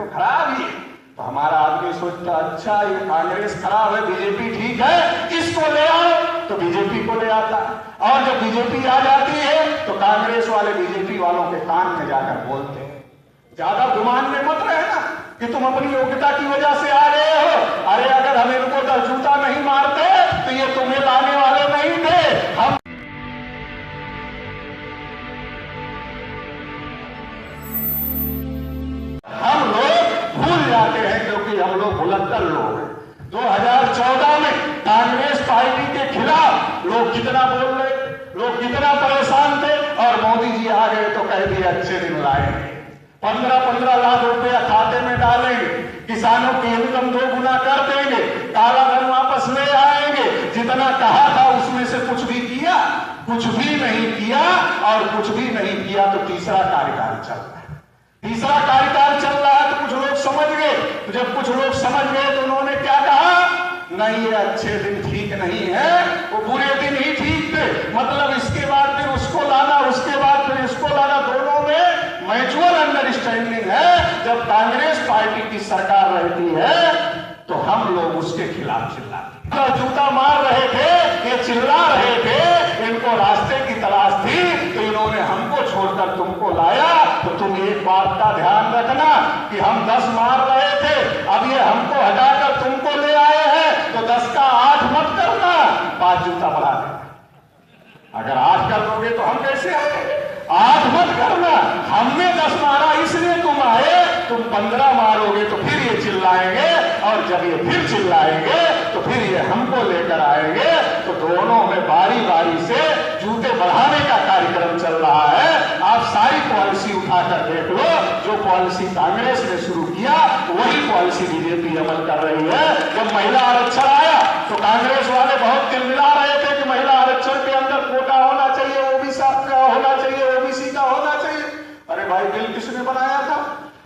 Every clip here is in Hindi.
तो खराब ही है। तो हमारा आदमी सोचता अच्छा ये कांग्रेस खराब है, बीजेपी ठीक है, किसको ले आओ, तो बीजेपी को ले आता। और जब बीजेपी आ जाती है तो कांग्रेस वाले बीजेपी वालों के कान में जाकर बोलते हैं। ज्यादा गुमान में मत रहना कि तुम अपनी योग्यता की वजह से आ गए हो। अरे अगर हम इनको 10 जूता नहीं मारते तो ये तुम्हें लाने वाले नहीं थे। हम लोग भूल जाते हैं क्योंकि हम लोग भुलक्कड़ लोग हैं। 2014 में कांग्रेस पार्टी के खिलाफ लोग कितना बोल रहे थे, लोग कितना परेशान थे, और मोदी जी आ गए तो कह दिए अच्छे दिन लाएंगे, 15-15 लाख रुपया खाते में डालेंगे, किसानों की इनकम 2 गुना कर देंगे, काला धन वापस ले आएंगे। जितना कहा था उसमें से कुछ भी किया? कुछ भी नहीं किया। और कुछ भी नहीं किया तो तीसरा कार्यकाल चल रहा है। तीसरा कार्यकाल चल रहा है तो कुछ लोग समझ गए। तो जब कुछ लोग समझ गए तो उन्होंने क्या कहा? नहीं, ये अच्छे दिन ठीक नहीं है, वो बुरे दिन ही ठीक थे। मतलब इसके बाद फिर उसको लाना, उसके बाद फिर इसको लाना, दोनों में म्यूचुअल अंडरस्टैंडिंग है। जब कांग्रेस पार्टी की सरकार रहती है तो हम लोग उसके खिलाफ चिल्लाते, जूता मार रहे थे, ये चिल्ला रहे थे, इनको रास्ते की तलाश थी तो इन्होंने हमको छोड़कर तुमको लाया। तो तुम एक बात का ध्यान रखना कि हम 10 मार रहे थे, अब ये हमको हटाकर तुमको ले आए हैं तो 10 का 8 मत करना, 5 जूता बढ़ा देना। अगर 8 कर दोगे तो हम कैसे आए? 8 मत करना। हमने 10 मारा इसलिए तुम आए, तुम 15 मारोगे तो फिर ये चिल्लाएंगे, और जब ये फिर चिल्लाएंगे तो फिर ये हमको लेकर आएंगे। तो दोनों में बारी बारी से जूते बढ़ाने का कार्यक्रम चल रहा है। आप सारी पॉलिसी उठाकर देख लो, जो पॉलिसी कांग्रेस ने शुरू किया वही पॉलिसी बीजेपी अमल कर रही है। जब महिला आरक्षण आया तो कांग्रेस वाले बहुत तिलमिला रहे थे कि महिला आरक्षण के अंदर कोटा होना चाहिए, ओबीसी का होना चाहिए, ओबीसी का होना चाहिए। अरे भाई, बिल किसने बनाया था?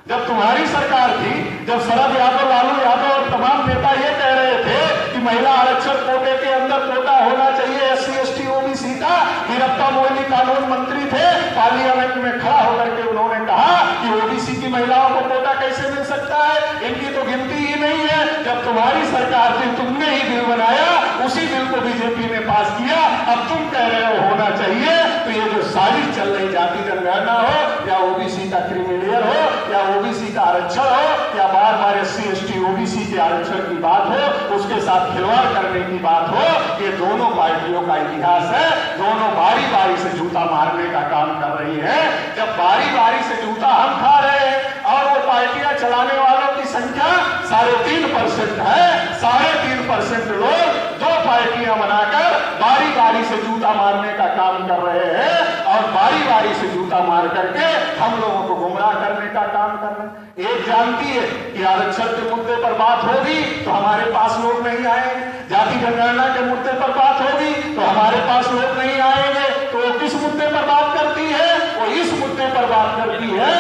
जब तुम्हारी सरकार थी, जब शरद यादव, लालू यादव और तमाम नेता ये कह रहे थे कि महिला आरक्षण कोटे के अंदर कोटा होना चाहिए, SC ST OBC का। वीरप्पा मोइली कानून मंत्री थे, पार्लियामेंट में खड़ा होकर के उन्होंने कहा कि ओबीसी की महिलाओं को कोटा कैसे मिल सकता है, इनकी तो गिनती ही नहीं है। जब तुम्हारी सरकार थी तुमने ही बिल बनाया, उसी बिल को बीजेपी ने पास किया। अब तुम कह रहे हो होना चाहिए। तो ये जो साजिश चल रही, जाति जनगणना हो या ओबीसी का क्रीमिलेयर हो या ओबीसी का आरक्षण हो या बार बार SC ST OBC के आरक्षण की बात हो, उसके साथ खिलवाड़ करने की बात हो, ये दोनों पार्टियों का इतिहास है। दोनों बारी बारी से जूता मारने का काम कर रही है। जब बारी बारी से जूता हम खा रहे हैं और वो पार्टियां चलाने वालों की संख्या 3.5% है, 3.5% लोग 2 पार्टियां बनाकर बारी बारी से जूता मारने का काम कर रहे हैं, और बारी बारी से जूता मार करके हम लोगों को गुमराह करने का काम कर रहे हैं। एक जानती है कि आरक्षण के मुद्दे पर बात होगी तो हमारे पास लोग नहीं आएंगे, जाति जनगणना के मुद्दे पर बात होगी तो हमारे पास लोग नहीं आएंगे। तो वो किस मुद्दे पर बात करती है? वो इस मुद्दे पर बात करती है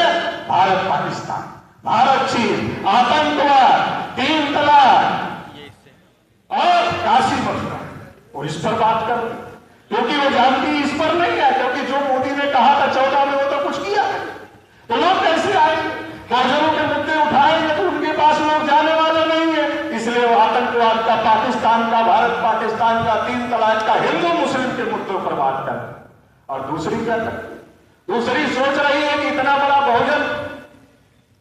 भारत पाकिस्तान, भारत चीन, आतंकवाद, 3 तलाक और काशी मथुरा, और इस पर बात करती, क्योंकि वो जानती इस पर नहीं है। क्योंकि जो मोदी ने कहा था 14 में वो तो कुछ किया है, तो लोग कैसे आएंगे? बहुजनों के मुद्दे उठाएंगे तो उनके पास लोग जाने वाले नहीं है। इसलिए वो आतंकवाद का, पाकिस्तान का, भारत पाकिस्तान का, 3 तलाक का, हिंदू मुस्लिम के मुद्दों पर बात कर। और दूसरी क्या कर? दूसरी सोच रही है कि इतना बड़ा बहुजन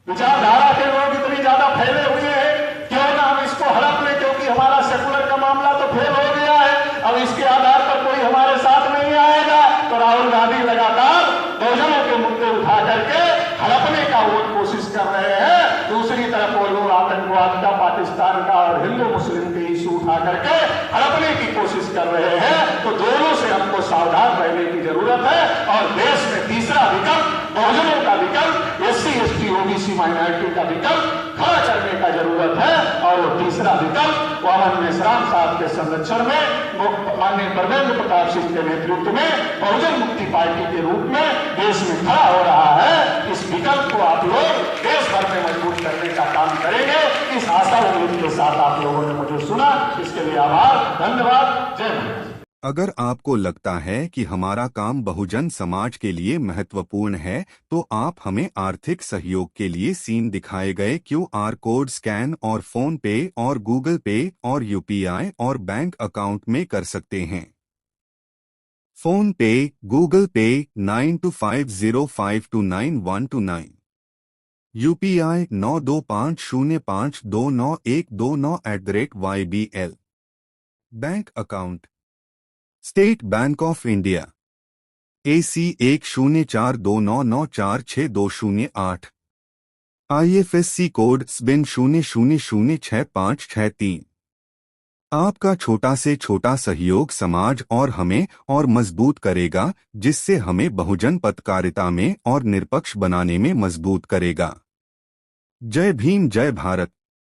विचारधारा के लोग इतनी ज्यादा फैले हुए हैं, क्यों ना हम इसको हड़प लें, क्योंकि हमारा सेकुलर का मामला तो फेल हो गया है, अब इसके आधार पर कोई हमारे साथ नहीं आएगा। तो राहुल गांधी लगातार बहुजनों के मुद्दे उठा करके हड़पने का वो कोशिश कर रहे हैं। दूसरी तरफ वो लोग आतंकवाद का, पाकिस्तान का और हिंदू मुस्लिम के इशू उठा करके हड़पने की कोशिश कर रहे हैं। तो दोनों से हमको सावधान रहने की जरूरत है। और देश में तीसरा विकल्प, बहुजनों का विकल्प, SC ST OBC माइनॉरिटी का विकल्प खड़ा करने का जरूरत है। और वो तीसरा विकल्प वो अमन मेश्राम साहब के संरक्षण में माननीय परमेंद्र प्रताप सिंह के नेतृत्व में बहुजन मुक्ति पार्टी के रूप में देश में खड़ा हो रहा है। इस विकल्प को आप लोग देश भर में मजबूत करने का काम करेंगे, इस आशा उम्मीद के साथ आप लोगों ने मुझे सुना, इसके लिए आभार, धन्यवाद, जय हिंद। अगर आपको लगता है कि हमारा काम बहुजन समाज के लिए महत्वपूर्ण है, तो आप हमें आर्थिक सहयोग के लिए सीन दिखाए गए QR कोड स्कैन और फोन पे और गूगल पे और UPI और बैंक अकाउंट में कर सकते हैं। फोन पे, गूगल पे 9250529129, UPI 9250529129@YBL। Bank account state bank of India AC 104299462008, IFSC code SBIN 00065563। आपका छोटा से छोटा सहयोग समाज और हमें और मजबूत करेगा, जिससे हमें बहुजन पत्रकारिता में और निष्पक्ष बनाने में मजबूत करेगा। जय भीम, जय भारत।